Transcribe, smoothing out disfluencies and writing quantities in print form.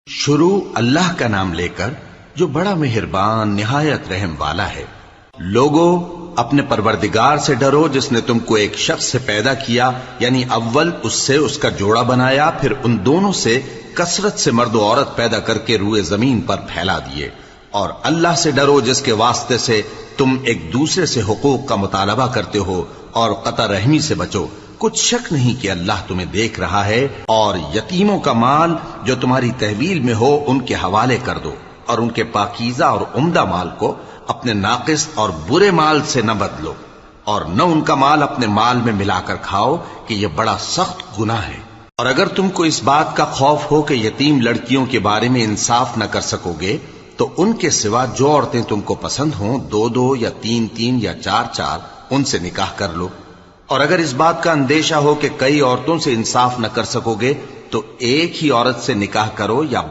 شروع اللہ کا نام لے کر جو بڑا مہربان نہایت رحم والا ہے۔ لوگو اپنے پروردگار سے ڈرو جس نے تم کو ایک شخص سے پیدا کیا، یعنی اول اس سے اس کا جوڑا بنایا، پھر ان دونوں سے کثرت سے مرد و عورت پیدا کر کے روئے زمین پر پھیلا دیے۔ اور اللہ سے ڈرو جس کے واسطے سے تم ایک دوسرے سے حقوق کا مطالبہ کرتے ہو، اور قطع رحمی سے بچو۔ کچھ شک نہیں کہ اللہ تمہیں دیکھ رہا ہے۔ اور یتیموں کا مال جو تمہاری تحویل میں ہو ان کے حوالے کر دو، اور ان کے پاکیزہ اور عمدہ مال کو اپنے ناقص اور برے مال سے نہ بدلو، اور نہ ان کا مال اپنے مال میں ملا کر کھاؤ کہ یہ بڑا سخت گناہ ہے۔ اور اگر تم کو اس بات کا خوف ہو کہ یتیم لڑکیوں کے بارے میں انصاف نہ کر سکو گے، تو ان کے سوا جو عورتیں تم کو پسند ہوں، 2 یا 3 یا 4 ان سے نکاح کر لو۔ اور اگر اس بات کا اندیشہ ہو کہ کئی عورتوں سے انصاف نہ کر سکو گے، تو ایک ہی عورت سے نکاح کرو یا